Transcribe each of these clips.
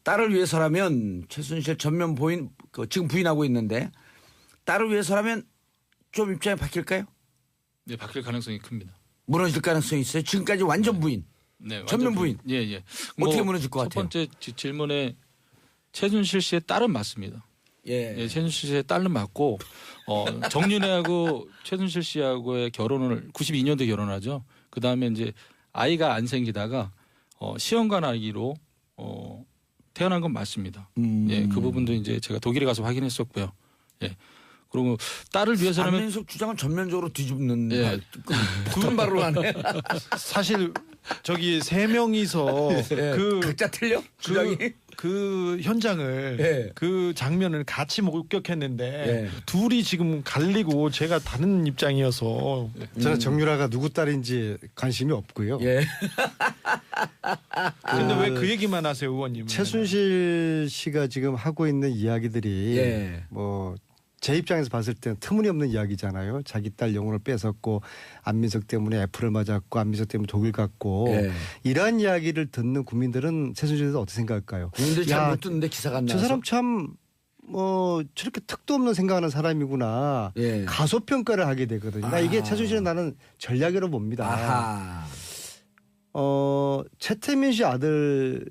딸을 위해서라면 최순실 전면 부인 지금 부인하고 있는데 딸을 위해서라면 좀 입장이 바뀔까요? 네, 바뀔 가능성이 큽니다. 무너질 가능성이 있어요. 지금까지 완전 부인. 네, 전면 부인. 예. 어떻게 무너질 것 첫 같아요? 번째 질문에 최순실 씨의 딸은 맞습니다. 예. 최순실 씨의 딸은 맞고 정윤회하고 최순실 씨하고의 결혼을 92년도에 결혼하죠. 그 다음에 이제 아이가 안 생기다가 시험관 아기로 태어난 건 맞습니다. 예, 그 부분도 이제 제가 독일에 가서 확인했었고요. 예. 그리고 딸을 위해서라면 안민석 주장은 전면적으로 뒤집는 예. 두 발로 하네. 사실 저기 세 명이서 그 각자 틀려? 주장이? 그 현장을 예. 그 장면을 같이 목격했는데 예. 둘이 지금 갈리고 제가 다른 입장이어서 저는 정유라가 누구 딸인지 관심이 없고요. 예. 근데 왜 그 얘기만 하세요, 의원님? 최순실 씨가 지금 하고 있는 이야기들이 예. 뭐 제 입장에서 봤을 때는 터무니없는 이야기잖아요. 자기 딸 영혼을 뺏었고 안민석 때문에 애플을 맞았고 안민석 때문에 독일 갔고 예. 이러한 이야기를 듣는 국민들은 최순실에 대해서 어떻게 생각할까요? 국민들이 잘 못 듣는데 기사가 안 저 나와서. 사람 참 저렇게 턱도 없는 생각하는 사람이구나. 예. 가소평가를 하게 되거든요. 나 이게 최순실은 나는 전략으로 봅니다. 아하. 최태민 씨 아들을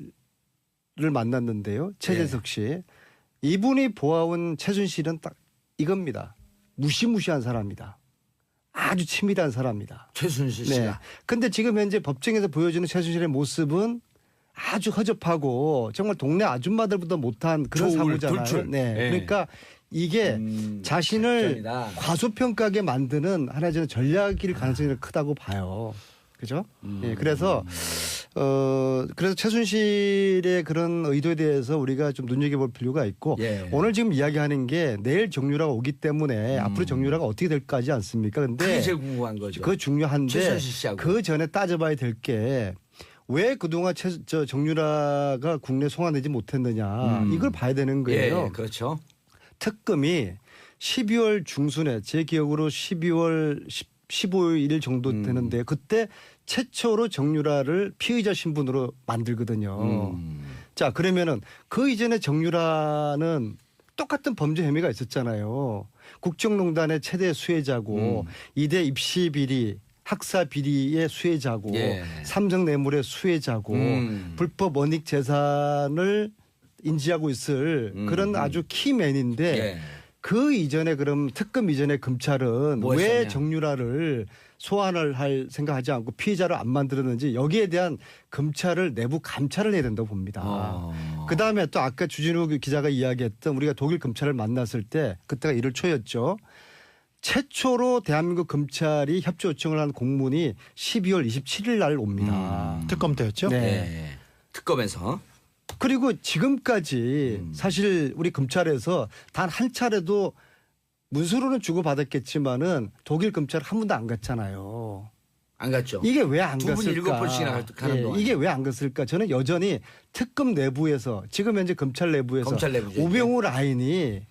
만났는데요. 최재석 씨. 이분이 보아온 최순실은 딱 이겁니다. 무시무시한 사람이다. 아주 치밀한 사람이다. 최순실 네. 씨가. 근데 지금 현재 법정에서 보여주는 최순실의 모습은 아주 허접하고 정말 동네 아줌마들보다 못한 그런 조울, 사고잖아요. 돌출. 네. 네. 그러니까 이게 자신을 작전이다. 과소평가하게 만드는 하나의 저는 전략일 가능성이 크다고 봐요. 그죠? 예, 그래서 최순실의 그런 의도에 대해서 우리가 좀 눈여겨볼 필요가 있고 예. 오늘 지금 이야기하는 게 내일 정유라가 오기 때문에 앞으로 정유라가 어떻게 될까 하지 않습니까? 근데 그게 제일 궁금한 거죠. 그거 중요한데 최순실 씨하고. 그 전에 따져봐야 될 게 왜 그동안 정유라가 국내 송환되지 못했느냐 이걸 봐야 되는 거예요. 예, 그렇죠. 특검이 12월 중순에 제 기억으로 12월 15일 정도 되는데 그때 최초로 정유라를 피의자 신분으로 만들거든요. 자 그러면은 그 이전에 정유라는 똑같은 범죄 혐의가 있었잖아요. 국정농단의 최대 수혜자고 이대 입시 비리 학사 비리의 수혜자고 예. 삼성 뇌물의 수혜자고 불법 원익 재산을 인지하고 있을 그런 아주 키맨인데 예. 그 이전에 그럼 특검 이전에 검찰은 뭐 왜 했었냐? 정유라를 소환을 할 생각하지 않고 피의자를 안 만들었는지 여기에 대한 검찰을 내부 감찰을 해야 된다고 봅니다. 그다음에 또 아까 주진우 기자가 이야기했던 우리가 독일 검찰을 만났을 때 그때가 1월 초였죠. 최초로 대한민국 검찰이 협조 요청을 한 공문이 12월 27일 날 옵니다. 특검 때였죠? 네. 예. 특검에서. 그리고 지금까지 사실 우리 검찰에서 단 한 차례도 문서로는 주고받았겠지만은 독일 검찰 한 번도 안 갔잖아요. 안 갔죠. 이게 왜 안 두 분 갔을까? 7번씩이나 가는 동안. 이게 왜 안 갔을까? 저는 여전히 특검 내부에서 지금 현재 검찰 내부에서 검찰 내부죠, 우병우 라인이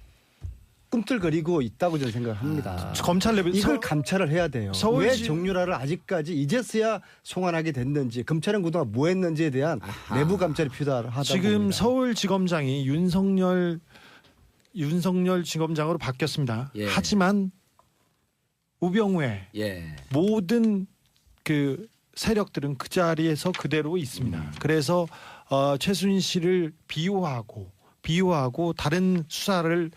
꿈틀거리고 있다고 저는 생각합니다. 검찰 내부 이걸 감찰을 해야 돼요. 서울시- 왜 정유라를 아직까지 이제서야 송환하게 됐는지 검찰은 그동안 뭐 했는지에 대한 내부 감찰이 필요하다고 지금 봅니다. 서울지검장이 윤석열 지검장으로 바뀌었습니다. 예. 하지만 우병우의 예. 모든 그 세력들은 그 자리에서 그대로 있습니다. 그래서 최순실을 비호하고 다른 수사를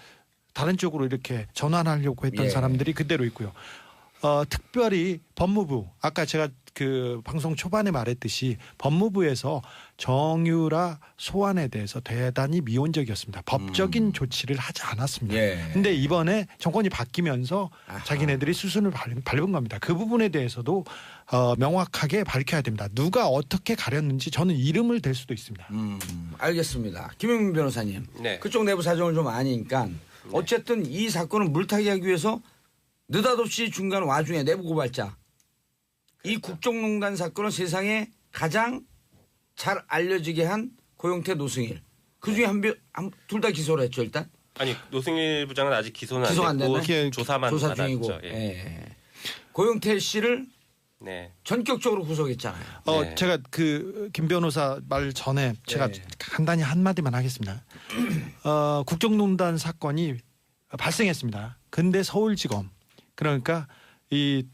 다른 쪽으로 이렇게 전환하려고 했던 예. 사람들이 그대로 있고요. 특별히 법무부 아까 제가 그 방송 초반에 말했듯이 법무부에서 정유라 소환에 대해서 대단히 미온적이었습니다. 법적인 조치를 하지 않았습니다. 예. 근데 이번에 정권이 바뀌면서 아하. 자기네들이 수순을 밟은 겁니다. 그 부분에 대해서도 명확하게 밝혀야 됩니다. 누가 어떻게 가렸는지 저는 이름을 댈 수도 있습니다. 알겠습니다. 김영민 변호사님. 네. 그쪽 내부 사정을 좀 아니까 어쨌든 이 사건을 물타기 하기 위해서 느닷없이 중간 와중에 내부 고발자 이 국정농단 사건은 세상에 가장 잘 알려지게 한 고영태 노승일 그중에 둘 다 기소를 했죠 일단. 아니 노승일 부장은 아직 기소는 기소가 안 안 됐고 됐나요? 조사만 조사 받았죠. 중이고. 예. 예. 고영태 씨를 네. 전격적으로 구속했잖아요. 네. 제가 그 김 변호사 말 전에 제가 네. 간단히 한마디만 하겠습니다. 국정농단 사건이 발생했습니다. 근데 서울지검 그러니까 이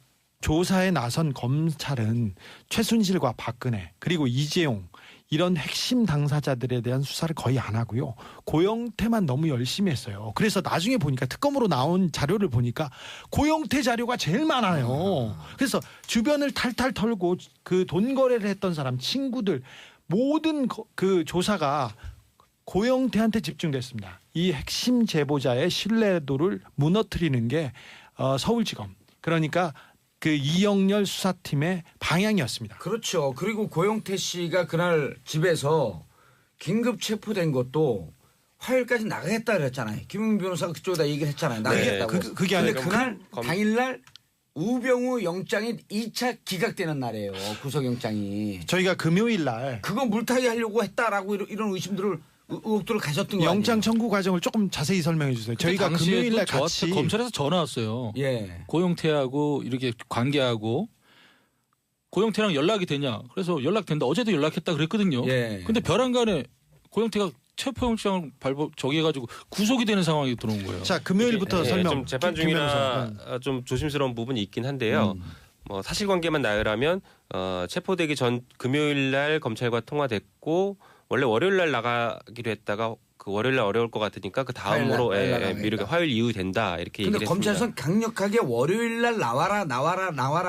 조사에 나선 검찰은 최순실과 박근혜 그리고 이재용 이런 핵심 당사자들에 대한 수사를 거의 안 하고요. 고영태만 너무 열심히 했어요. 그래서 나중에 보니까 특검으로 나온 자료를 보니까 고영태 자료가 제일 많아요. 그래서 주변을 탈탈 털고 그 돈 거래를 했던 사람 친구들 모든 그 조사가 고영태한테 집중됐습니다. 이 핵심 제보자의 신뢰도를 무너뜨리는 게 서울지검 그러니까 그 이영렬 수사팀의 방향이었습니다. 그렇죠. 그리고 고영태 씨가 그날 집에서 긴급 체포된 것도 화요일까지 나가겠다 그랬잖아요. 김웅 변호사가 그쪽에다 얘기를 했잖아요. 나가겠다고. 그게 근데 아니라 그날 당일날 우병우 영장이 2차 기각되는 날이에요. 구속영장이. 저희가 금요일 날 그거 물타기 하려고 했다라고 이런 의혹들을 가졌던 거 영장 아니에요? 청구 과정을 조금 자세히 설명해 주세요. 저희가 금요일 날 같이 검찰에서 전화 왔어요. 예. 고영태하고 이렇게 관계하고 고영태랑 연락이 되냐? 그래서 연락된다. 어제도 연락했다 그랬거든요. 예. 근데 벼랑간에 고영태가 체포영장을 정해가지고 구속이 되는 상황이 들어온 거예요. 자 금요일부터 설명. 좀 재판 김 변호사. 중이라 좀 조심스러운 부분이 있긴 한데요. 뭐 사실관계만 나열하면 체포되기 전 금요일 날 검찰과 통화됐고 원래 월요일 날 나가기로 했다가 그 월요일 날 어려울 것 같으니까 그 다음으로 미루게 화요일 이후 된다 이렇게 근데 얘기를 검찰에서는 했습니다. 강력하게 월요일 날 나와라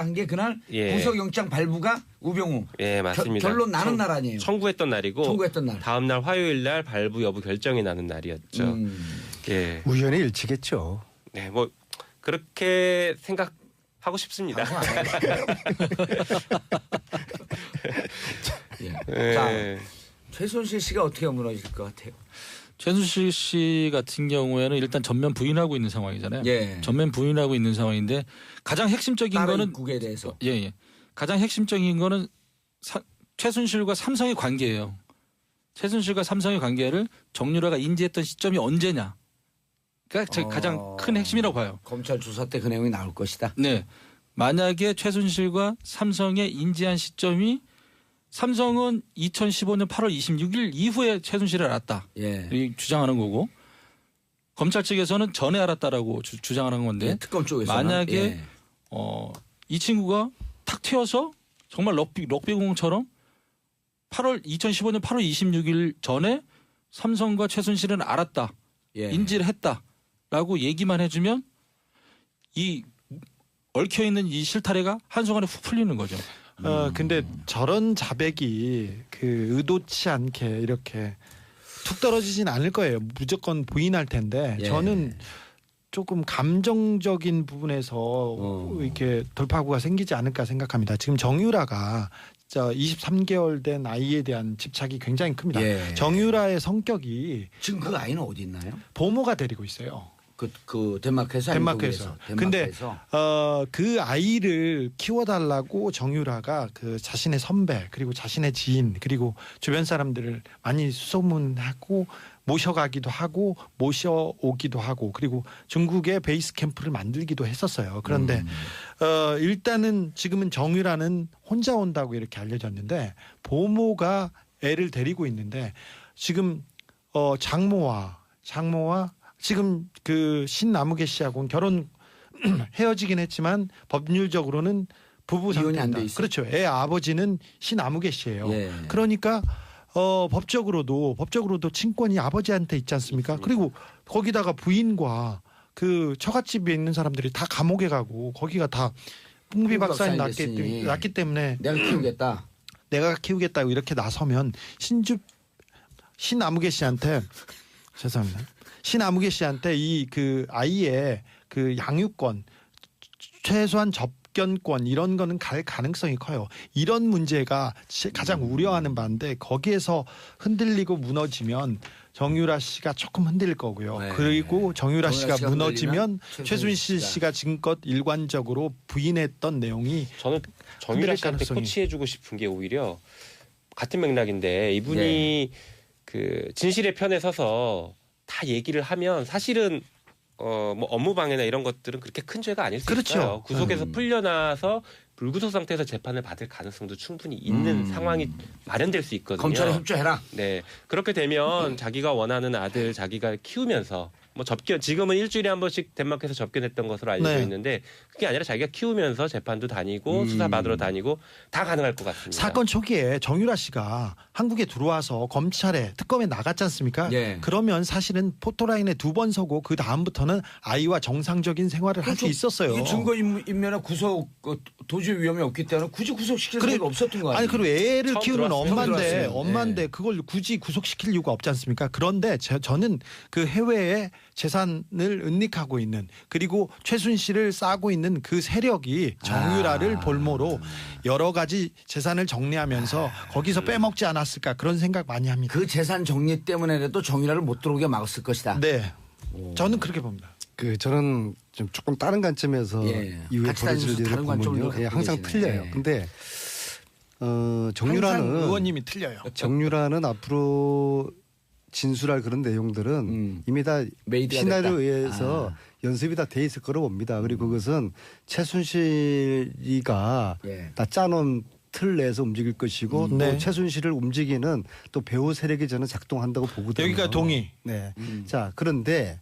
한 게 그날 예. 구속영장 발부가 우병우. 예, 맞습니다. 결론 나는 날 아니에요. 청구했던 날이고 청구했던 날. 다음 날 화요일 날 발부 여부 결정이 나는 날이었죠. 예. 우연의 일치겠죠. 네, 뭐 그렇게 생각하고 싶습니다. 예. 자, 최순실 씨가 어떻게 무너질 것 같아요? 최순실 씨 같은 경우에는 일단 전면 부인하고 있는 상황이잖아요. 예. 전면 부인하고 있는 상황인데 가장 핵심적인 다른 거는 국에 대해서. 예. 가장 핵심적인 거는 최순실과 삼성의 관계예요. 최순실과 삼성의 관계를 정유라가 인지했던 시점이 언제냐. 그러니까 제가 가장 큰 핵심이라고 봐요. 검찰 조사 때 그 내용이 나올 것이다. 네. 만약에 최순실과 삼성의 인지한 시점이 삼성은 2015년 8월 26일 이후에 최순실을 알았다. 예. 이 주장하는 거고 검찰 측에서는 전에 알았다라고 주장하는 건데 예, 특검 쪽에서 만약에 이 친구가 탁 튀어서 정말 럭비공처럼 2015년 8월 26일 전에 삼성과 최순실은 알았다. 예. 인지를 했다라고 얘기만 해주면 이 얽혀있는 이 실타래가 한순간에 훅 풀리는 거죠. 근데 저런 자백이 그 의도치 않게 이렇게 툭 떨어지진 않을 거예요. 무조건 부인할 텐데 예. 저는 조금 감정적인 부분에서 이렇게 돌파구가 생기지 않을까 생각합니다. 지금 정유라가 23개월 된 아이에 대한 집착이 굉장히 큽니다. 예. 정유라의 성격이 지금 그 아이는 어디 있나요? 보모가 데리고 있어요. 그 덴마크에서 아니면 덴마크에서. 독일에서? 근데 덴마크에서. 그 아이를 키워달라고 정유라가 그 자신의 선배 그리고 자신의 지인 그리고 주변 사람들을 많이 수소문하고 모셔가기도 하고 모셔오기도 하고 그리고 중국에 베이스 캠프를 만들기도 했었어요. 그런데 일단은 지금은 정유라는 혼자 온다고 이렇게 알려졌는데 보모가 애를 데리고 있는데 지금 장모와 지금 그 신나무개 씨하고는 결혼 헤어지긴 했지만 법률적으로는 부부 이혼이 안 상태입니다. 돼 있어요? 그렇죠. 애 아버지는 신나무개 씨예요. 예. 그러니까 법적으로도 친권이 아버지한테 있지 않습니까? 그리고 거기다가 부인과 그 처갓집에 있는 사람들이 다 감옥에 가고 거기가 다 풍비박산이 났기 때문에 내가 키우겠다. 키우겠다고 이렇게 나서면 신나무개 씨한테 죄송합니다. 신아무개 씨한테 이 그 아이의 그 양육권, 최소한 접견권 이런 거는 갈 가능성이 커요. 이런 문제가 가장 우려하는 바인데 거기에서 흔들리고 무너지면 정유라 씨가 조금 흔들릴 거고요. 네. 그리고 정유라 씨가 무너지면 흔들리면 최순실 씨가 지금껏 일관적으로 부인했던 내용이 저는 정유라 흔들릴 씨한테 가능성이. 코치해주고 싶은 게 오히려 같은 맥락인데 이분이 그 진실의 편에 서서 다 얘기를 하면 사실은 뭐 업무 방해나 이런 것들은 그렇게 큰 죄가 아닐 수 그렇죠. 있어요. 구속에서 풀려나서 불구속 상태에서 재판을 받을 가능성도 충분히 있는 상황이 마련될 수 있거든요. 검찰에 협조해라. 네. 그렇게 되면 자기가 원하는 아들 자기가 키우면서 뭐 지금은 일주일에 한 번씩 덴마크에서 접견했던 것으로 알려져 네. 있는데 그게 아니라 자기가 키우면서 재판도 다니고 수사 받으러 다니고 다 가능할 것 같습니다. 사건 초기에 정유라 씨가 한국에 들어와서 검찰에 특검에 나갔지 않습니까? 예. 그러면 사실은 포토라인에 2번 서고 그 다음부터는 아이와 정상적인 생활을 할 수 있었어요. 이게 증거 인멸이나 구속 도주 위험이 없기 때문에 굳이 구속시킬 필요가 없었던 거 아니에요? 아니 그리고 애를 처음 키우는 들어왔어요. 엄마인데 그걸 굳이 구속시킬 이유가 없지 않습니까? 그런데 저는 그 해외에 재산을 은닉하고 있는 그리고 최순실을 싸고 있는 그 세력이 정유라를 볼모로 여러 가지 재산을 정리하면서 거기서 빼먹지 않았을까 그런 생각 많이 합니다. 그 재산 정리 때문에라도 정유라를 못 들어오게 막았을 것이다. 네, 저는 그렇게 봅니다. 저는 좀 조금 다른 관점에서 예. 이후에 같이 벌어질 다니면서 일을 다른 관점을 보면요. 갖고 항상 계시네. 틀려요. 예. 근데 항상 정유라는 의원님이 틀려요. 정유라는 앞으로 진술할 그런 내용들은 이미 다 메이드가 시나리오에 됐다. 의해서 연습이 다 돼 있을 거로 봅니다. 그리고 그것은 최순실이가 예. 다 짜놓은 틀 내에서 움직일 것이고 또 네. 최순실을 움직이는 또 배후 세력이 저는 작동한다고 보거든요. 여기가 동의. 네. 자, 그런데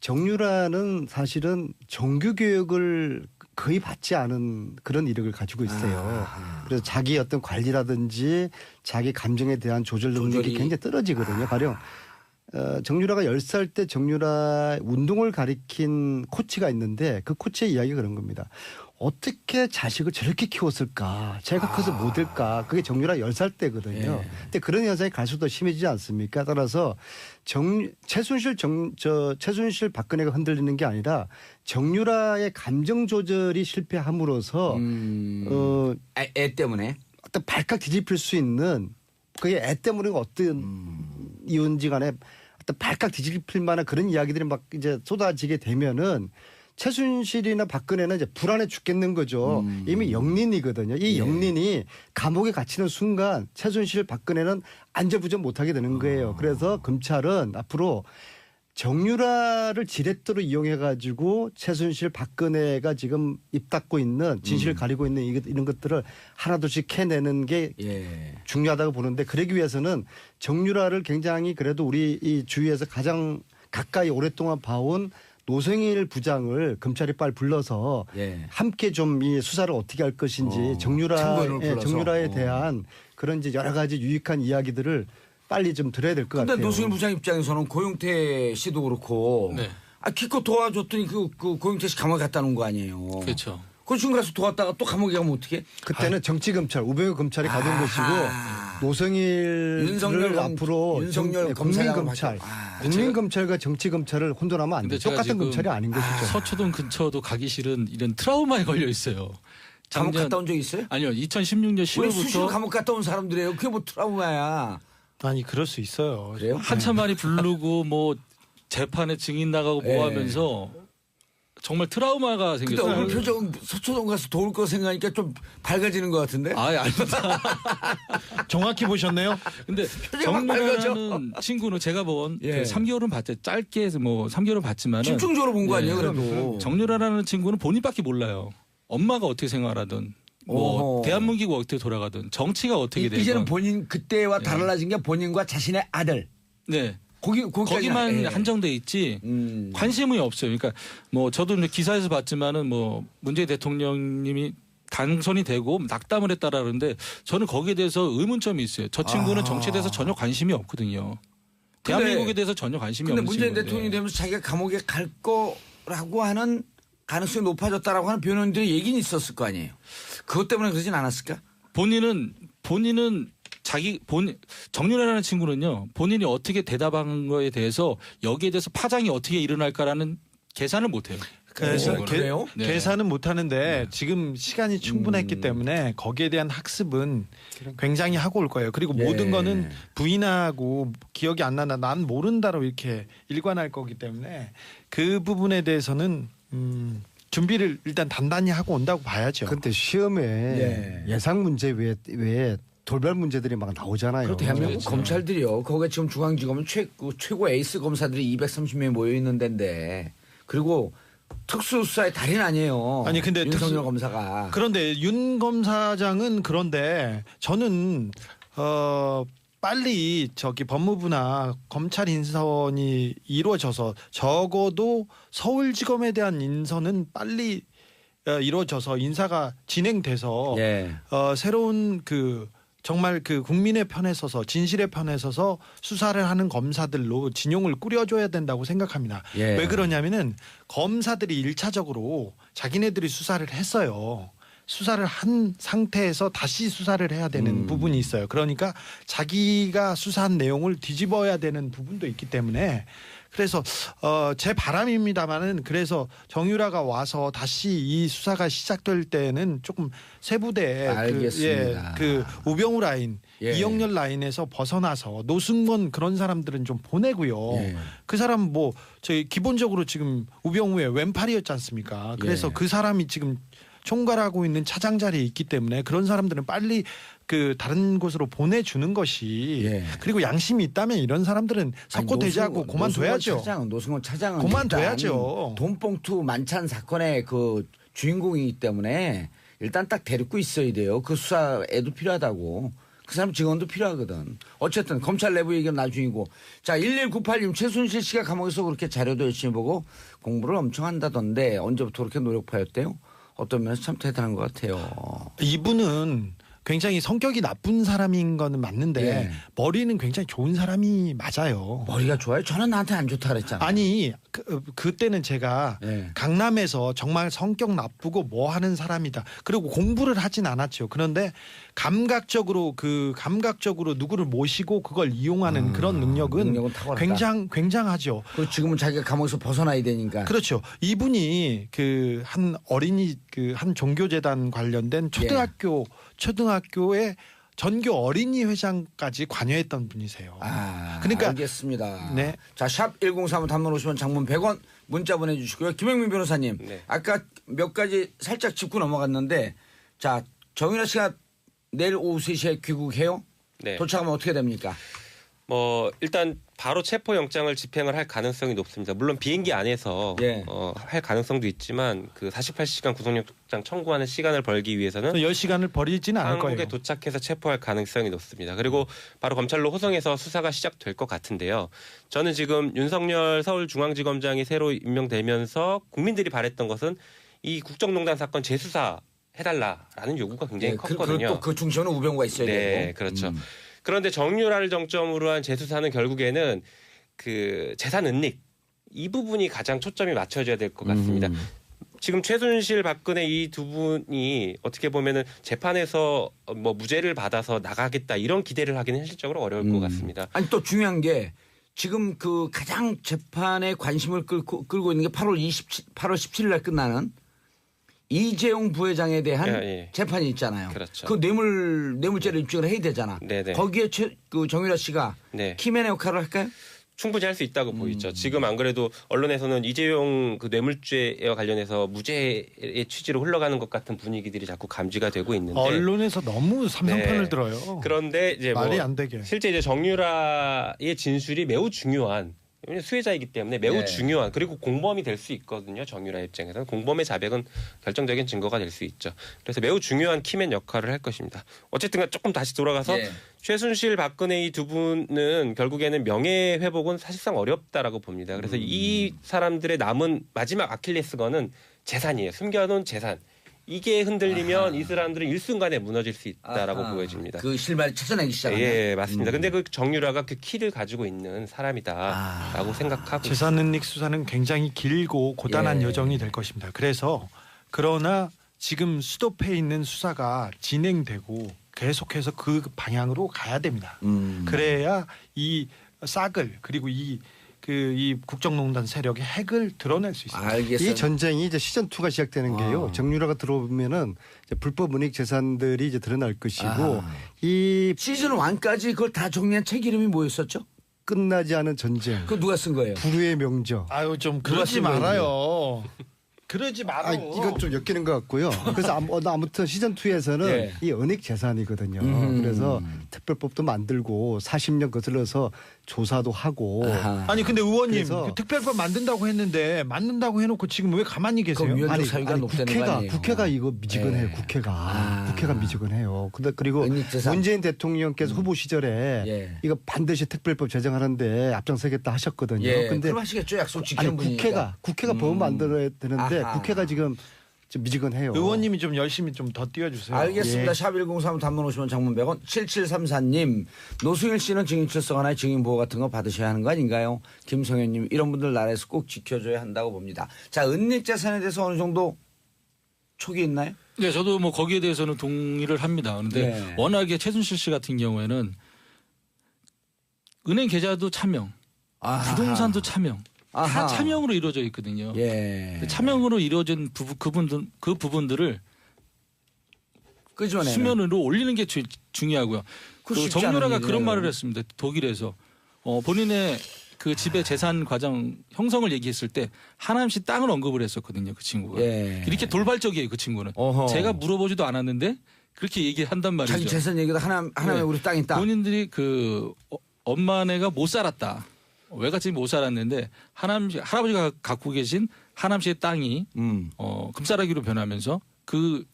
정유라는 사실은 정규 교육을 거의 받지 않은 그런 이력을 가지고 있어요. 그래서 자기 어떤 관리라든지 자기 감정에 대한 조절 능력이 조절이. 굉장히 떨어지거든요. 가령 정유라가 10살 때 정유라 운동을 가리킨 코치가 있는데 그 코치의 이야기가 그런 겁니다. 어떻게 자식을 저렇게 키웠을까? 제가 커서 못 될까? 그게 정유라 10살 때거든요. 예. 근데 그런 현상이 갈수록 더 심해지지 않습니까? 따라서 최순실 박근혜가 흔들리는 게 아니라 정유라의 감정 조절이 실패함으로써 애 때문에. 어떤 발칵 뒤집힐 수 있는 그게 애 때문에 어떤 이유인지 간에 어떤 발칵 뒤집힐 만한 그런 이야기들이 막 이제 쏟아지게 되면은 최순실이나 박근혜는 이제 불안해 죽겠는 거죠. 이미 영린이거든요. 이 영린이 감옥에 갇히는 순간 최순실 박근혜는 안절부절 못하게 되는 거예요. 그래서 검찰은 앞으로 정유라를 지렛대로 이용해가지고 최순실 박근혜가 지금 입 닫고 있는 진실을 가리고 있는 이런 것들을 하나둘씩 캐내는 게 예. 중요하다고 보는데 그러기 위해서는 정유라를 굉장히 그래도 우리 이 주위에서 가장 가까이 오랫동안 봐온 노승일 부장을 검찰이 빨리 불러서 예. 함께 좀 이 수사를 어떻게 할 것인지 참고인을 불러서. 정유라에 대한 그런 이제 여러 가지 유익한 이야기들을 빨리 좀 들어야 될 것 근데 같아요. 노승일 부장 입장에서는 고용태 씨도 그렇고 네. 기껏 도와줬더니 그 고용태 씨 감옥에 갖다 놓은 거 아니에요. 그렇죠. 그 지금 가서 도왔다가 또 감옥에 가면 어떻게? 그때는 정치검찰 우병우 검찰이 가던 것이고 노승일을 윤석열 앞으로 윤석열 검사장으로 국민검찰 바뀌고. 국민검찰과 정치검찰을 혼돈하면 안 근데 돼요. 제가 똑같은 지금 검찰이 아닌 것이죠. 서초동 근처도 가기 싫은 이런 트라우마에 걸려 있어요. 감옥 갔다 온 적 있어요? 아니요. 2016년 우리 수시로 10월부터 감옥 갔다 온 사람들이에요. 그게 뭐 트라우마야. 아니 그럴 수 있어요. 그래요? 한참 만에 부르고 뭐 재판에 증인 나가고 뭐 예. 하면서 정말 트라우마가 근데 생겼어요. 얼굴 표정 서초동 가서 도울 거 생각하니까 좀 밝아지는 것 같은데? 아닙니다. 정확히 보셨네요. 근데 표정이 막 정유라는 친구는 제가 본 예. 그 3개월은 봤죠. 짧게 뭐 3개월은 봤지만은 집중적으로 본 거 예. 아니에요, 그래도. 정유라라는 친구는 본인밖에 몰라요. 엄마가 어떻게 생활하든 뭐 어허. 대한민국이 어떻게 돌아가든 정치가 어떻게 되든 이제는 본인 그때와 달라진 게 본인과 자신의 아들. 네. 거기까지 거기만 예. 한정돼 있지 관심이 없어요. 그러니까 뭐 저도 이제 기사에서 봤지만은 뭐 문재인 대통령님이 당선이 되고 낙담을 했다라 그러는데 저는 거기에 대해서 의문점이 있어요. 저 친구는 정치에 대해서 전혀 관심이 없거든요. 대한민국에 대해서 전혀 관심이 근데 없는 문재인 친구인데. 대통령이 되면서 자기가 감옥에 갈 거라고 하는 가능성이 높아졌다라고 하는 변호인들의 얘기는 있었을 거 아니에요. 그것 때문에 그러진 않았을까? 본인은 정유라라는 친구는요. 본인이 어떻게 대답한 거에 대해서 여기에 대해서 파장이 어떻게 일어날까라는 계산을 못 해요. 그래서 오, 그래요? 네. 계산은 못하는데 지금 시간이 충분했기 때문에 거기에 대한 학습은 굉장히 하고 올 거예요. 그리고 예. 모든 거는 부인하고 기억이 안 나나 난 모른다로 이렇게 일관할 거기 때문에 그 부분에 대해서는 준비를 일단 단단히 하고 온다고 봐야죠. 그런데 시험에 예. 예상 문제 외에 돌발 문제들이 막 나오잖아요. 그리고 대한민국 그렇죠. 검찰들이요. 거기에 지금 중앙지검은 최고 에이스 검사들이 230명이 모여 있는 데인데 그리고 특수수사의 달인 아니에요. 아니, 근데 윤석열 검사가. 그런데 윤 검사장은 그런데 저는 빨리 저기 법무부나 검찰 인선이 이루어져서 적어도 서울지검에 대한 인선은 빨리 이루어져서 인사가 진행돼서 예. 새로운 정말 국민의 편에 서서 진실의 편에 서서 수사를 하는 검사들로 진용을 꾸려줘야 된다고 생각합니다. 예. 왜 그러냐면은 검사들이 1차적으로 자기네들이 수사를 했어요. 수사를 한 상태에서 다시 수사를 해야 되는 부분이 있어요. 그러니까 자기가 수사한 내용을 뒤집어야 되는 부분도 있기 때문에 그래서 제 바람입니다만은 그래서 정유라가 와서 다시 이 수사가 시작될 때는 조금 세부대 알겠습니다. 그 우병우 라인, 예. 이영렬 라인에서 벗어나서 노승건 그런 사람들은 좀 보내고요. 예. 그 사람 저희 기본적으로 지금 우병우의 왼팔이었지 않습니까? 그래서 예. 그 사람이 지금 총괄하고 있는 차장 자리에 있기 때문에 그런 사람들은 빨리 다른 곳으로 보내주는 것이 예. 그리고 양심이 있다면 이런 사람들은 석고대지하고 그만둬야죠. 노승건 차장은 그만둬야죠. 일단 돈봉투 만찬 사건의 그 주인공이기 때문에 일단 딱 데리고 있어야 돼요. 그 수사에도 필요하다고. 그 사람 직원도 필요하거든. 어쨌든 검찰 내부 얘기는 나중이고. 자, 1198님 최순실 씨가 감옥에서 그렇게 자료도 열심히 보고 공부를 엄청 한다던데 언제부터 그렇게 노력파였대요? 어떤 면에서 참 대단한 것 같아요. 이분은 굉장히 성격이 나쁜 사람인 거는 맞는데 예. 머리는 굉장히 좋은 사람이 맞아요. 머리가 좋아요? 저는 나한테 안 좋다 그랬잖아요. 아니 그때는 제가 예. 강남에서 정말 성격 나쁘고 뭐 하는 사람이다. 그리고 공부를 하진 않았죠. 그런데 감각적으로 누구를 모시고 그걸 이용하는 그런 능력은 탁월하다. 굉장하죠. 그리고 지금은 자기가 감옥에서 벗어나야 되니까. 그렇죠. 이분이 한 어린이 한 종교재단 관련된 초등학교의 전교 어린이 회장까지 관여했던 분이세요. 그러니까 알겠습니다. 네. 자, 샵 1035 단문 50원 장문 100원 문자 보내주시고요. 김영민 변호사님. 네. 아까 몇 가지 살짝 짚고 넘어갔는데 자, 정윤아 씨가 내일 오후 3시에 귀국해요? 네. 도착하면 어떻게 됩니까? 일단 바로 체포 영장을 집행을 할 가능성이 높습니다. 물론 비행기 안에서 예. 할 가능성도 있지만 그 48시간 구속영장 청구하는 시간을 벌기 위해서는 10시간을 버리지는 않을 한국에 거예요. 도착해서 체포할 가능성이 높습니다. 그리고 바로 검찰로 호송해서 수사가 시작될 것 같은데요. 저는 지금 윤석열 서울중앙지검장이 새로 임명되면서 국민들이 바랬던 것은 이 국정농단 사건 재수사 해달라라는 요구가 굉장히 컸거든요. 또 그 중심에는 우병우가 있어야 네, 되고. 그렇죠. 그런데 정유라를 정점으로 한 재수사는 결국에는 그 재산 은닉 이 부분이 가장 초점이 맞춰져야 될 것 같습니다. 지금 최순실, 박근혜 이 두 분이 어떻게 보면은 재판에서 무죄를 받아서 나가겠다 이런 기대를 하기는 현실적으로 어려울 것 같습니다. 아니 또 중요한 게 지금 그 가장 재판에 관심을 끌고 있는 게 8월 17일 날 끝나는 이재용 부회장에 대한 예. 재판이 있잖아요. 그렇죠. 그 뇌물죄를 입증을 해야 되잖아. 네네. 거기에 정유라 씨가 네. 키맨의 역할을 할까요? 충분히 할 수 있다고 보이죠. 지금 안 그래도 언론에서는 이재용 그 뇌물죄와 관련해서 무죄의 취지로 흘러가는 것 같은 분위기들이 자꾸 감지가 되고 있는데 언론에서 너무 삼성편을 네. 들어요. 그런데 이제 말이 안 되게. 실제 이제 정유라의 진술이 매우 중요한 왜냐하면 수혜자이기 때문에 매우 네. 중요한 그리고 공범이 될 수 있거든요. 정유라 입장에서는 공범의 자백은 결정적인 증거가 될 수 있죠. 그래서 매우 중요한 키맨 역할을 할 것입니다. 어쨌든 조금 다시 돌아가서 예. 최순실, 박근혜 이 두 분은 결국에는 명예 회복은 사실상 어렵다라고 봅니다. 그래서 이 사람들의 남은 마지막 아킬레스건은 재산이에요. 숨겨놓은 재산. 이게 흔들리면 이 사람들은 일순간에 무너질 수 있다라고 보여집니다. 그 실마리 찾아내기 시작하네. 예, 맞습니다. 근데 그 정유라가 그 키를 가지고 있는 사람이다라고 생각하고 재산 은닉 수사는 굉장히 길고 고단한 예. 여정이 될 것입니다. 그러나 지금 스톱해 있는 수사가 진행되고 계속해서 그 방향으로 가야 됩니다. 그래야 이 싹을 그리고 이 국정농단 세력의 핵을 드러낼 수 있습니다. 알겠어요. 이 전쟁이 이제 시즌 2가 시작되는 게요. 정유라가 들어오면은 이제 불법 은닉 재산들이 이제 드러날 것이고 이 시즌 1까지 그걸 다 정리한 책 이름이 뭐였었죠? 끝나지 않은 전쟁. 그거 누가 쓴 거예요? 불후의 명저. 아유 좀 누가 그러지 쓴 거예요, 말아요. 그러지 말아. 이건 좀 엮이는 것 같고요. 그래서 아무튼 시즌 2에서는 예. 이 은닉 재산이거든요. 그래서 특별법도 만들고 40년 거슬러서 조사도 하고 아하. 아니 근데 의원님 그래서- 그 특별법 만든다고 했는데 만든다고 해놓고 지금 왜 가만히 계세요? 그럼 위원적 아니, 사유가 높다는 거 아니에요? 국회가 이거 미지근해요. 예. 국회가 국회가 미지근해요. 근데 그리고 은닉재산. 문재인 대통령께서 후보 시절에 예. 이거 반드시 특별법 제정하는데 앞장서겠다 하셨거든요. 예. 근데 그럼 하시겠죠. 약속 지키는 아니 분이니까. 국회가 법 만들어야 되는데 아하. 국회가 지금 좀 미지근해요. 의원님이 좀 열심히 좀 더 띄워주세요. 알겠습니다. 예. 샵 1035 단문 50원 장문 100원 7734님 노승일 씨는 증인출석 하나의 증인보호 같은 거 받으셔야 하는 거 아닌가요? 김성현님 이런 분들 나라에서 꼭 지켜줘야 한다고 봅니다. 자 은닉재산에 대해서 어느 정도 촉이 있나요? 네, 저도 뭐 거기에 대해서는 동의를 합니다. 그런데 네. 워낙에 최순실 씨 같은 경우에는 은행 계좌도 차명, 아하. 부동산도 차명, 아하. 다 차명으로 이루어져 있거든요. 예. 차명으로 이루어진 그 부분들을 끄집어내는. 수면으로 올리는 게 중요하고요. 그거 그 쉽지 정유라가 않은 그런 일이에요. 말을 했습니다. 독일에서 본인의 그 집의 재산 과정 형성을 얘기했을 때 하남시 땅을 언급을 했었거든요. 그 친구가 예. 이렇게 돌발적이에요. 그 친구는 어허. 제가 물어보지도 않았는데 그렇게 얘기한단 말이죠. 자기 재산 얘기도 하나에 네. 우리 땅 있다. 본인들이 그 엄마네가 못 살았다. 외갓집이 못 살았는데 하남시 할아버지가 갖고 계신 하남시의 땅이 금싸라기로 변하면서 그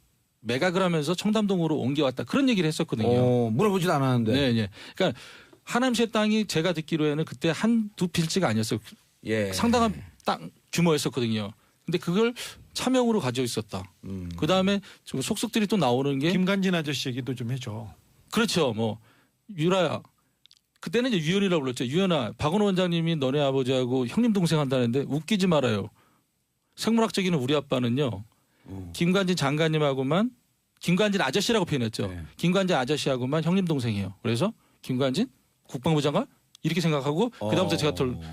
매각을 하면서 청담동으로 옮겨왔다. 그런 얘기를 했었거든요. 물어보지도 않았는데. 네, 네. 그러니까 하남시의 땅이 제가 듣기로에는 그때 한두 필지가 아니었어요. 예. 상당한 땅 규모였었거든요. 근데 그걸 차명으로 가지고 있었다. 그 다음에 속속들이 또 나오는 게 김관진 아저씨 얘기도 좀 해줘. 그렇죠. 뭐 유라야. 그때는 이제 유연이라고 불렀죠. 유연아, 박원호 원장님이 너네 아버지하고 형님 동생 한다는데 웃기지 말아요. 생물학적인 우리 아빠는요. 김관진 장관님하고만 김관진 아저씨라고 표현했죠. 네. 김관진 아저씨하고만 형님 동생이에요. 그래서 김관진 국방부 장관 이렇게 생각하고 그다음부터 제가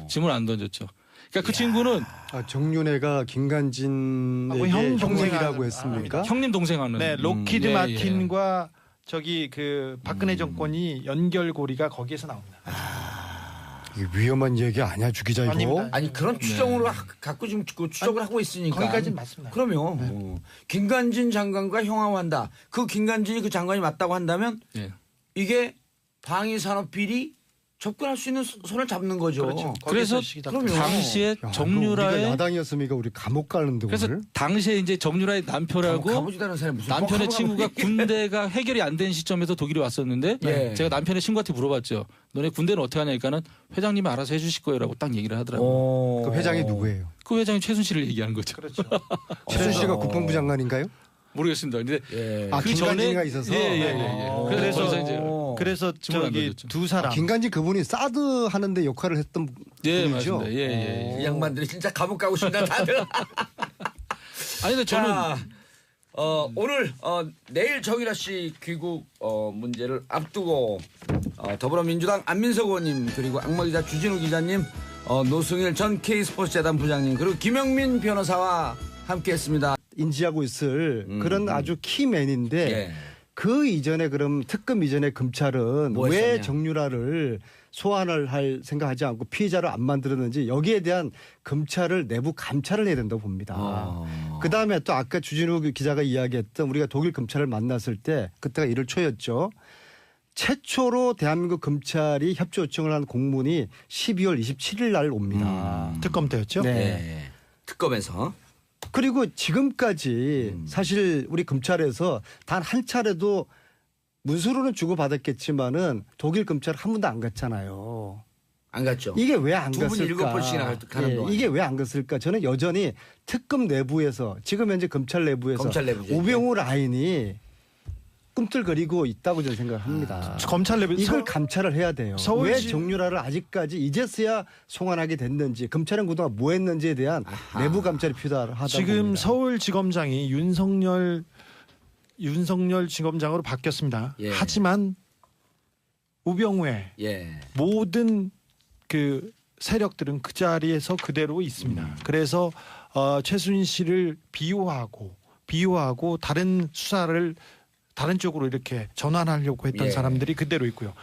질문 안 던졌죠. 그러니까 그 친구는 정윤회가 김관진에게 하고 형 형님이라고 동생 했습니까? 형님 동생 하는. 네, 로키드 예, 마틴과 저기 그 박근혜 정권이 연결고리가 거기에서 나옵니다. 이게 위험한 얘기 아니야 주 기자 이거? 아닙니다. 아니 그런 추정으로 갖고 지금 그 추적을 하고 있으니까. 거기까지는 맞습니다. 그러면 김관진 장관과 형하한다. 그 김관진이 그 장관이 맞다고 한다면 예. 이게 방위산업비리 접근할 수 있는 손을 잡는 거죠. 그렇죠. 그래서 거기서 시작. 그럼요. 당시에 야, 우리가 정유라의 야당이었으니까 우리 감옥 가는데 그래서 오늘? 당시에 이제 정유라의 남편하고 가보지도 않은 사람이 무슨 남편의 뻑하고 친구가 가보니. 군대가 해결이 안 된 시점에서 독일에 왔었는데 예. 제가 남편의 친구한테 물어봤죠. 너네 군대는 어떻게 하냐니까는 회장님이 알아서 해주실 거예요라고 딱 얘기를 하더라고요. 그 회장이 누구예요? 그 회장이 최순실을 얘기하는 거죠. 그렇죠. 최순 씨가 국방부 장관인가요? 모르겠습니다. 근데 예. 아, 그 김관진이가 전에- 있어서? 예. 그래서 더 이상 이제 그래서 질문 안 저기 던졌죠. 두 사람 김관진 그분이 사드 하는데 역할을 했던 예, 분이죠. 맞습니다. 예. 이 양반들이 진짜 감옥 가고 싶다 다들. 아니 근데 저는 자, 오늘 내일 정유라 씨 귀국 문제를 앞두고 더불어민주당 안민석 의원님 그리고 악마기자 주진우 기자님 노승일 전 K스포츠재단 부장님 그리고 김영민 변호사와 함께했습니다. 인지하고 있을 그런 아주 키맨인데 예. 그 이전에 그럼 특검 이전에 검찰은 뭐 왜 했었냐? 정유라를 소환을 할 생각하지 않고 피의자를 안 만들었는지 여기에 대한 검찰을 내부 감찰을 해야 된다고 봅니다. 그다음에 또 아까 주진우 기자가 이야기했던 우리가 독일 검찰을 만났을 때 그때가 1월 초였죠. 최초로 대한민국 검찰이 협조 요청을 한 공문이 12월 27일 날 옵니다. 특검 때였죠. 네. 예. 특검에서 그리고 지금까지 사실 우리 검찰에서 단 한 차례도 문서로는 주고받았겠지만은 독일 검찰 한 번도 안 갔잖아요. 안 갔죠. 이게 왜 안 두 분 갔을까? 7번씩이나 가는 동안. 이게 왜 안 갔을까? 저는 여전히 특검 내부에서 지금 현재 검찰 내부에서 검찰 내부죠, 오병우 라인이 꿈틀거리고 있다고 저는 생각합니다. 검찰 내부 이걸 감찰을 해야 돼요. 서울시- 왜 정유라를 아직까지 이제서야 송환하게 됐는지 검찰은 그동안 뭐 했는지에 대한 내부 감찰이 필요하다고 지금 봅니다. 서울지검장이 윤석열 지검장으로 바뀌었습니다. 예. 하지만 우병우의 예. 모든 그 세력들은 그 자리에서 그대로 있습니다. 그래서 최순실을 비호하고 다른 수사를 다른 쪽으로 이렇게 전환하려고 했던 예. 사람들이 그대로 있고요.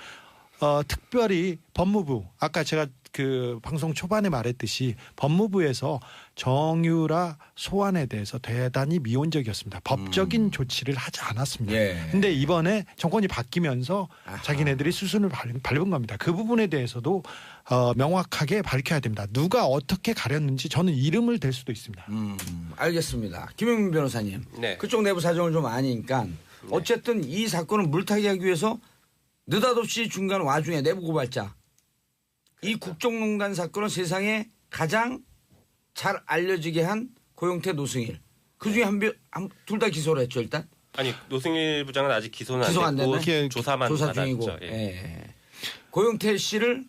특별히 법무부 아까 제가 그 방송 초반에 말했듯이 법무부에서 정유라 소환에 대해서 대단히 미온적이었습니다. 법적인 조치를 하지 않았습니다. 예. 근데 이번에 정권이 바뀌면서 아하. 자기네들이 수순을 밟은 겁니다. 그 부분에 대해서도 명확하게 밝혀야 됩니다. 누가 어떻게 가렸는지 저는 이름을 댈 수도 있습니다. 알겠습니다. 김영민 변호사님. 네. 그쪽 내부 사정을 좀 아니까 어쨌든 이 사건을 물타기 하기 위해서 느닷없이 중간 와중에 내부 고발자. 이 국정농단 사건은 세상에 가장 잘 알려지게 한 고영태 노승일. 그중에 둘 다 기소를 했죠 일단. 아니 노승일 부장은 아직 기소는 기소가 안 안 됐고 됐나요? 조사만 조사 받았죠. 중이고. 예. 예. 고영태 씨를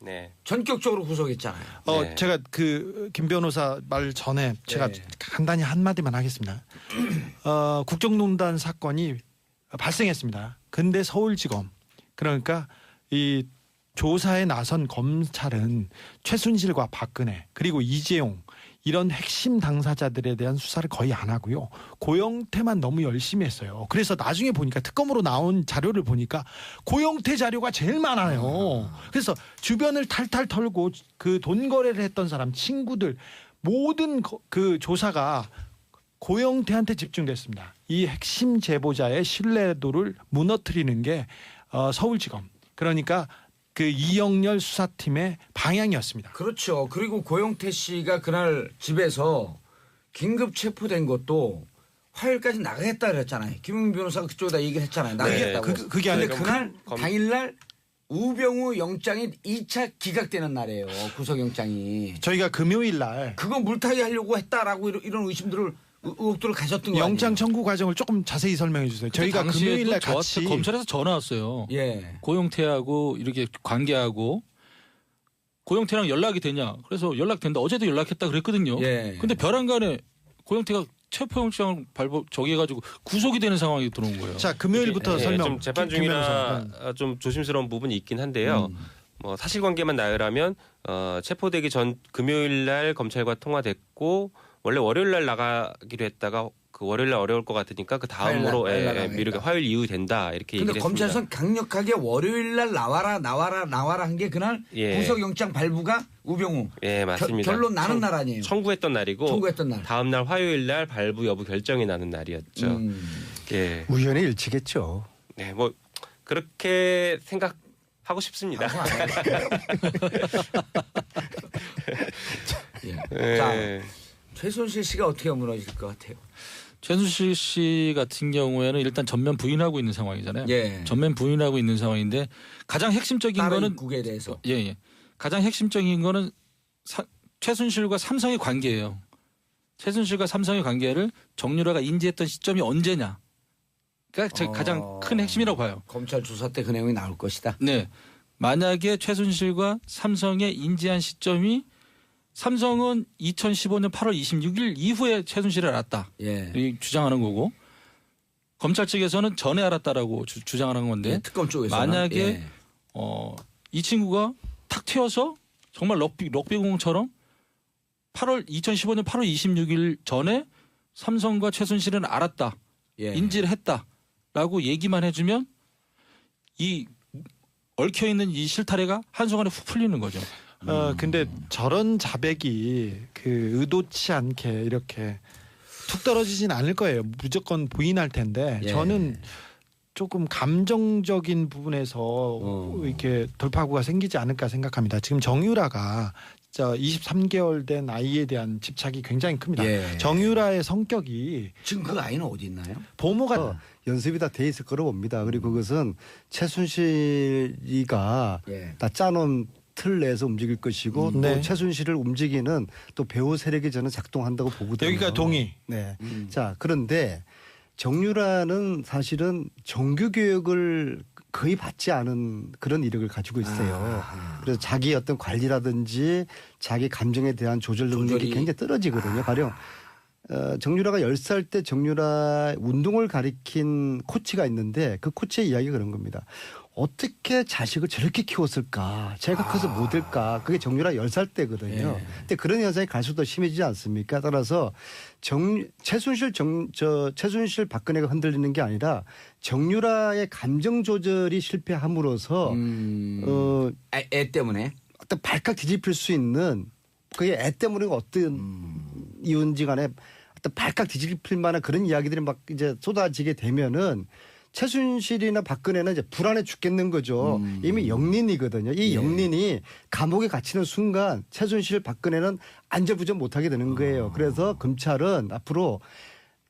네. 전격적으로 구속했잖아요. 네. 제가 그 김 변호사 말 전에 제가 네. 간단히 한마디만 하겠습니다. 국정농단 사건이 발생했습니다. 근데 서울지검 그러니까 이 조사에 나선 검찰은 최순실과 박근혜 그리고 이재용 이런 핵심 당사자들에 대한 수사를 거의 안 하고요. 고영태만 너무 열심히 했어요. 그래서 나중에 보니까 특검으로 나온 자료를 보니까 고영태 자료가 제일 많아요. 그래서 주변을 탈탈 털고 그 돈 거래를 했던 사람 친구들 모든 그 조사가 고영태한테 집중됐습니다. 이 핵심 제보자의 신뢰도를 무너뜨리는 게 서울지검 그러니까 그 이영렬 수사팀의 방향이었습니다. 그렇죠. 그리고 고영태 씨가 그날 집에서 긴급 체포된 것도 화요일까지 나가겠다 그랬잖아요. 김용민 변호사가 그쪽에다 얘기를 했잖아요. 나가겠다고. 그게 근데 아니라 그날 검- 당일날 우병우 영장이 2차 기각되는 날이에요. 구속영장이. 저희가 금요일 날 그거 물타기 하려고 했다라고 이런 의심들을 의혹들을 가졌던 거 영장 아니에요? 청구 과정을 조금 자세히 설명해 주세요. 저희가 금요일 날 같이 검찰에서 전화 왔어요. 예. 고영태하고 이렇게 관계하고 고영태랑 연락이 되냐? 그래서 연락된다. 어제도 연락했다 그랬거든요. 예. 근데 벼랑간에 고영태가 체포영장을 정해가지고 구속이 되는 상황이 들어온 거예요. 자 금요일부터 예, 설명. 좀 재판 김 변호사. 중이라 좀 조심스러운 부분이 있긴 한데요. 뭐 사실관계만 나열하면 체포되기 전 금요일 날 검찰과 통화됐고 원래 월요일 날 나가기로 했다가 그 월요일 날 어려울 것 같으니까 그 다음으로 화요일 날 나가겠다. 미루게 화요일 이후 된다 이렇게 근데 얘기를 검찰에서는 했습니다. 강력하게 월요일 날 나와라 한 게 그날 예. 구속영장 발부가 우병우. 예, 맞습니다. 결론 나는 날 아니에요. 청구했던 날이고 청구했던 날. 다음 날 화요일 날 발부 여부 결정이 나는 날이었죠. 예. 우연의 일치겠죠. 네, 뭐 그렇게 생각하고 싶습니다. 예. 자, 예. 최순실 씨가 어떻게 무너질 것 같아요? 최순실 씨 같은 경우에는 일단 전면 부인하고 있는 상황이잖아요. 예. 전면 부인하고 있는 상황인데 가장 핵심적인 다른 거는 입국에 대해서. 예. 가장 핵심적인 거는 최순실과 삼성의 관계예요. 최순실과 삼성의 관계를 정유라가 인지했던 시점이 언제냐. 그러니까 가장 큰 핵심이라고 봐요. 검찰 조사 때 그 내용이 나올 것이다. 네. 만약에 최순실과 삼성의 인지한 시점이 삼성은 2015년 8월 26일 이후에 최순실을 알았다. 예. 이 주장하는 거고 검찰 측에서는 전에 알았다라고 주장하는 건데 예, 특검 쪽에서 만약에 이 친구가 탁 튀어서 정말 럭비공처럼 2015년 8월 26일 전에 삼성과 최순실은 알았다. 예. 인지를 했다라고 얘기만 해주면 이 얽혀있는 이 실타래가 한순간에 훅 풀리는 거죠. 근데 저런 자백이 그 의도치 않게 이렇게 툭 떨어지진 않을 거예요. 무조건 부인할 텐데 예. 저는 조금 감정적인 부분에서 이렇게 돌파구가 생기지 않을까 생각합니다. 지금 정유라가 23개월 된 아이에 대한 집착이 굉장히 큽니다. 예. 정유라의 성격이 지금 그 아이는 어디 있나요? 보모가 연습이 다 돼 있을 거로 봅니다. 그리고 그것은 최순실이가 예. 다 짜놓은 틀 내에서 움직일 것이고 또 네. 최순실을 움직이는 또 배후 세력이 저는 작동한다고 보거든요. 여기가 동의. 네. 자, 그런데 정유라는 사실은 정규 교육을 거의 받지 않은 그런 이력을 가지고 있어요. 그래서 자기 어떤 관리라든지 자기 감정에 대한 조절 능력이 조절이. 굉장히 떨어지거든요. 가령 정유라가 10살 때 정유라 운동을 가리킨 코치가 있는데 그 코치의 이야기가 그런 겁니다. 어떻게 자식을 저렇게 키웠을까? 제가 커서 뭐 될까? 그게 정유라 10살 때거든요. 예. 근데 그런 현상이 갈수록 더 심해지지 않습니까? 따라서 최순실 박근혜가 흔들리는 게 아니라 정유라의 감정 조절이 실패함으로써 애 때문에. 어떤 발칵 뒤집힐 수 있는 그게 애 때문에 어떤 이유인지 간에 어떤 발칵 뒤집힐 만한 그런 이야기들이 막 이제 쏟아지게 되면은 최순실이나 박근혜는 이제 불안해 죽겠는 거죠. 이미 영린이거든요. 이 영린이 감옥에 갇히는 순간 최순실, 박근혜는 안절부절 못하게 되는 거예요. 그래서 검찰은 앞으로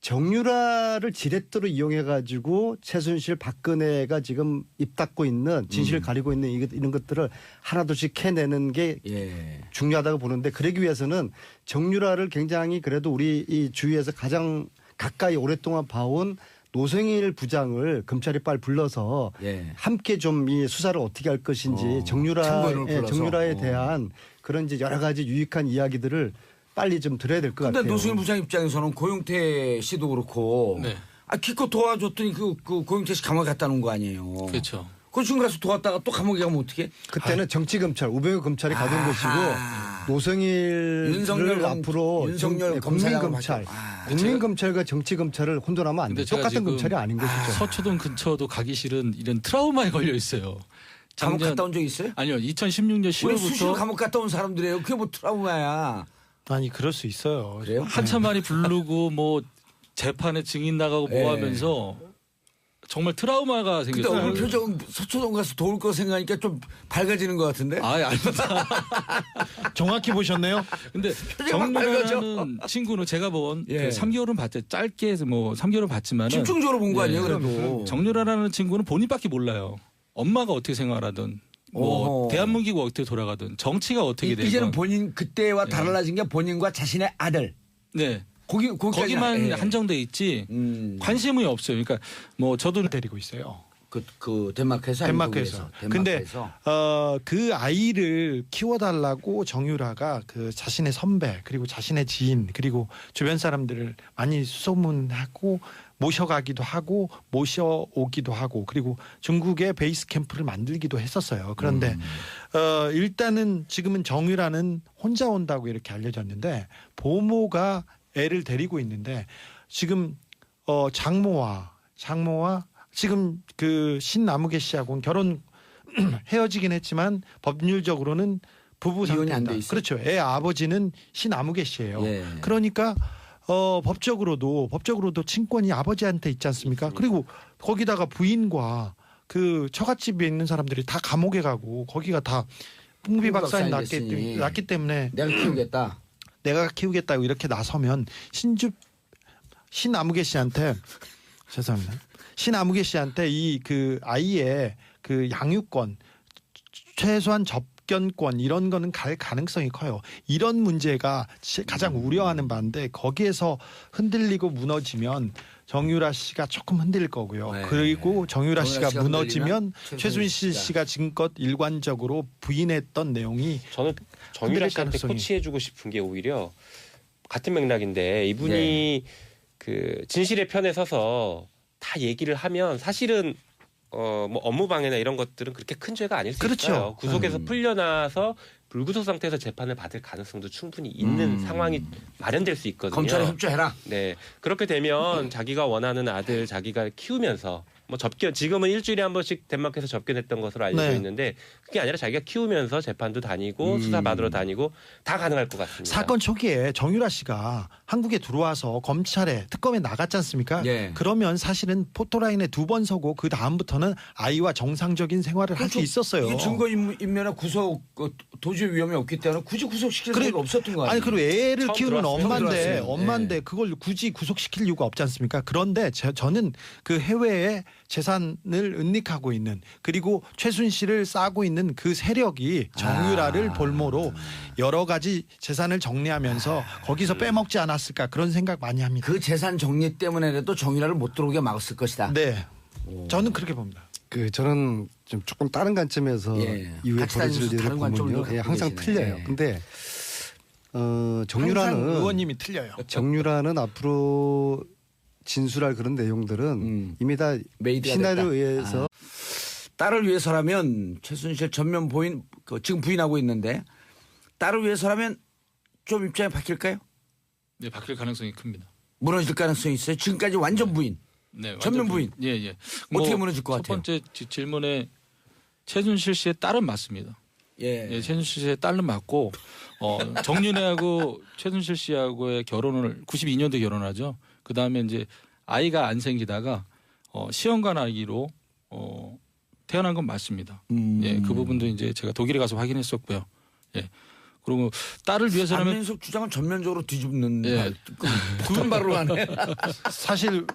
정유라를 지렛대로 이용해가지고 최순실, 박근혜가 지금 입 닫고 있는 진실을 가리고 있는 이런 것들을 하나둘씩 캐내는 게 예. 중요하다고 보는데 그러기 위해서는 정유라를 굉장히 그래도 우리 이 주위에서 가장 가까이 오랫동안 봐온 노성일 부장을 검찰이 빨리 불러서 예. 함께 좀 이 수사를 어떻게 할 것인지 참고인을 불러서. 정유라에 대한 그런 이제 여러 가지 유익한 이야기들을 빨리 좀 들어야 될 것 근데 같아요. 노승일 부장 입장에서는 고용태 씨도 그렇고 네. 기껏 도와줬더니 그 고용태 씨 감옥에 갖다 놓은 거 아니에요. 그렇죠. 그 지금 가서 도왔다가 또 감옥에 가면 어떻게? 그때는 정치검찰, 우병우 검찰이 가던 것이고 노성일을 윤석열 앞으로 윤석열 국민검찰, 국민검찰과 정치검찰을 혼돈하면 안 근데 돼요. 제가 똑같은 지금 검찰이 아닌 것이죠. 서초동 근처도 가기 싫은 이런 트라우마에 걸려 있어요. 감옥 갔다 온 적 있어요? 아니요. 2016년 우리 수시로 10월부터 감옥 갔다 온 사람들이에요. 그게 뭐 트라우마야. 아니 그럴 수 있어요. 그래요? 한참 많이 부르고 뭐 재판에 증인 나가고 뭐 예. 하면서 정말 트라우마가 근데 생겼어요. 오늘 표정 서초동 가서 도울 거 생각하니까 좀 밝아지는 것 같은데? 아닙니다. 정확히 보셨네요. 근데 표정이 막 정유라는 친구는 제가 본 예. 그 3개월은 봤죠. 짧게 해서 뭐 3개월은 봤지만은 집중적으로 본 거 아니에요, 예. 그래도. 정유라라는 친구는 본인밖에 몰라요. 엄마가 어떻게 생활하든 뭐 어허. 대한민국이 어떻게 돌아가든 정치가 어떻게 되든 이제는 본인 그때와 달라진 게 본인과 자신의 아들. 네. 거기까지 거기만 예. 한정돼 있지 음. 관심이 없어요. 그러니까 뭐 저도 데리고 있어요. 그 덴마크에서 아니면 덴마크에서. 독일에서? 근데 덴마크에서. 그 아이를 키워달라고 정유라가 그 자신의 선배 그리고 자신의 지인 그리고 주변 사람들을 많이 수소문하고 모셔가기도 하고 모셔오기도 하고 그리고 중국에 베이스 캠프를 만들기도 했었어요. 그런데 일단은 지금은 정유라는 혼자 온다고 이렇게 알려졌는데 보모가 애를 데리고 있는데 지금 장모와 지금 그 신나무개 씨하고는 결혼 헤어지긴 했지만 법률적으로는 부부 이혼이 안 상태입니다. 돼 있어요? 그렇죠. 애 아버지는 신나무개 씨예요. 예. 그러니까 법적으로도 친권이 아버지한테 있지 않습니까? 그리고 거기다가 부인과 그 처갓집에 있는 사람들이 다 감옥에 가고 거기가 다 풍비박산이 됐으니. 났기 때문에 내가 키우겠다. 내가 키우겠다고 이렇게 나서면 신아무개 씨한테 죄송합니다. 신아무개 씨한테 이 그 아이의 그 양육권 최소한 접견권 이런 거는 갈 가능성이 커요. 이런 문제가 가장 우려하는 바인데 거기에서 흔들리고 무너지면 정유라 씨가 조금 흔들릴 거고요. 네. 그리고 정유라 씨가 씨가 무너지면 흔들리면 최순실 씨가 지금껏 일관적으로 부인했던 내용이 저는 정유라 흔들릴 씨한테 가능성이. 코치해주고 싶은 게 오히려 같은 맥락인데 이분이 그 진실의 편에 서서 다 얘기를 하면 사실은 뭐 업무 방해나 이런 것들은 그렇게 큰 죄가 아닐 수 그렇죠. 있어요. 구속에서 풀려나서 불구속 상태에서 재판을 받을 가능성도 충분히 있는 상황이 마련될 수 있거든요. 검찰에 협조해라. 네, 그렇게 되면 자기가 원하는 아들 자기가 키우면서 뭐 지금은 일주일에 한 번씩 덴마크에서 접견했던 것으로 알려져 네. 있는데 그게 아니라 자기가 키우면서 재판도 다니고 수사 받으러 다니고 다 가능할 것 같습니다. 사건 초기에 정유라 씨가 한국에 들어와서 검찰에 특검에 나갔지 않습니까? 예. 그러면 사실은 포토라인에 2번 서고 그 다음부터는 아이와 정상적인 생활을 할 수 있었어요. 이게 증거 인멸이나 구속 도주의 위험이 없기 때문에 굳이 구속시킬 필요가 없었던 거 아니에요? 아니 그리고 애를 처음 키우는 들었어요. 엄마인데 그걸 굳이 구속시킬 이유가 없지 않습니까? 그런데 저는 그 해외에 재산을 은닉하고 있는 그리고 최순실을 싸고 있는 그 세력이 정유라를 볼모로 여러 가지 재산을 정리하면서 거기서 빼먹지 않았을까 그런 생각 많이 합니다. 그 재산 정리 때문에라도 정유라를 못 들어오게 막았을 것이다. 네, 저는 그렇게 봅니다. 저는 좀 조금 다른 관점에서 예. 이후에 같이 벌어질 다니면서 일을 다른 관점으로 보면요. 갖고 항상 계시네. 틀려요. 예. 근데 항상 정유라는 의원님이 틀려요. 정유라는 앞으로 진술할 그런 내용들은 이미 다 메이드가 시나리오에 됐다. 의해서 딸을 위해서라면 최순실 전면 부인 지금 부인하고 있는데 딸을 위해서라면 좀 입장이 바뀔까요? 네, 바뀔 가능성이 큽니다. 무너질 가능성이 있어요. 지금까지 완전 부인. 네, 전면 완전 부인. 예, 예. 어떻게 무너질 것 첫 같아요? 번째 질문에 최순실 씨의 딸은 맞습니다. 예. 예, 최순실 씨의 딸은 맞고 정윤회하고 최순실 씨하고의 결혼을 92년도에 결혼하죠. 그 다음에 이제 아이가 안 생기다가 시험관 아기로 태어난 건 맞습니다. 예, 그 부분도 이제 제가 독일에 가서 확인했었고요. 예. 그리고 딸을 위해서라면 안민석 주장은 전면적으로 뒤집는 예. 굳은 발로 가네. 사실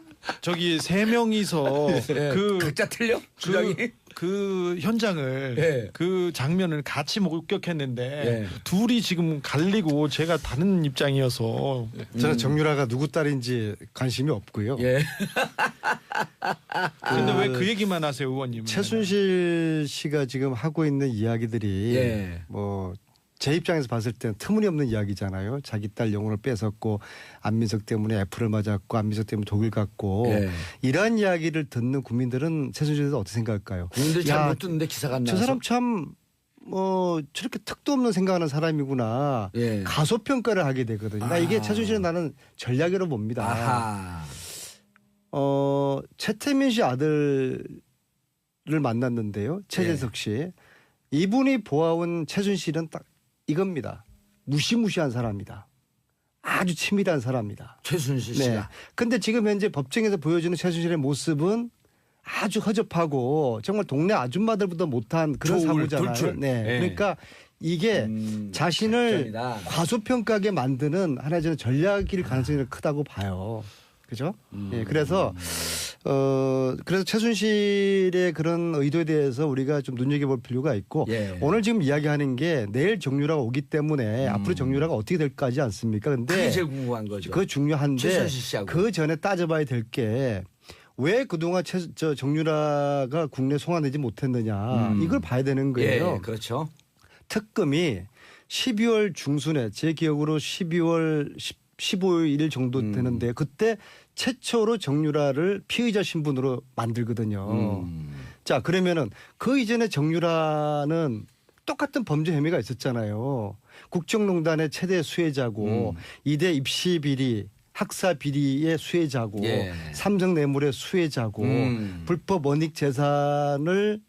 저기 세 명이서 예. 그 각자 틀려? 주장이? 그 현장을 예. 그 장면을 같이 목격했는데 예. 둘이 지금 갈리고 제가 다른 입장이어서 저는 정유라가 누구 딸인지 관심이 없고요. 예. 근데 왜 그 얘기만 하세요, 의원님? 최순실 씨가 지금 하고 있는 이야기들이 예. 뭐 제 입장에서 봤을 때는 터무니없는 이야기잖아요. 자기 딸 영혼을 뺏었고 안민석 때문에 F를 맞았고 안민석 때문에 독일 갔고 예. 이러한 이야기를 듣는 국민들은 최순실에 대해서 어떻게 생각할까요? 국민들이 야, 잘 못 듣는데 기사가 안 저 나와서. 사람 참 저렇게 턱도 없는 생각하는 사람이구나. 예. 가소평가를 하게 되거든요. 나 이게 최순실은 나는 전략이라고 봅니다. 아하. 최태민 씨 아들을 만났는데요. 최재석 씨. 이분이 보아온 최순실은 딱 이겁니다. 무시무시한 사람이다. 아주 치밀한 사람이다. 최순실 네. 씨가. 근데 지금 현재 법정에서 보여주는 최순실의 모습은 아주 허접하고 정말 동네 아줌마들보다 못한 그런 조울, 사고잖아요. 돌출. 네. 예. 그러니까 이게 자신을 작전이다. 과소평가하게 만드는 하나의 저는 전략일 가능성이 크다고 봐요. 그죠? 예. 그래서 그래서 최순실의 그런 의도에 대해서 우리가 좀 눈여겨볼 필요가 있고 예. 오늘 지금 이야기하는 게 내일 정유라가 오기 때문에 앞으로 정유라가 어떻게 될까 하지 않습니까? 근데 그게 제일 궁금한 거죠. 그거 중요한데 최순실 씨하고. 그 전에 따져봐야 될 게 왜 그동안 정유라가 국내 송환되지 못했느냐 이걸 봐야 되는 거예요. 예, 그렇죠. 특검이 12월 중순에 제 기억으로 12월 15일 정도 되는데 그때 최초로 정유라를 피의자 신분으로 만들거든요. 자 그러면은 그 이전에 정유라는 똑같은 범죄 혐의가 있었잖아요. 국정농단의 최대 수혜자고 이대 입시 비리 학사 비리의 수혜자고 예. 삼성뇌물의 수혜자고 불법 원익 재산을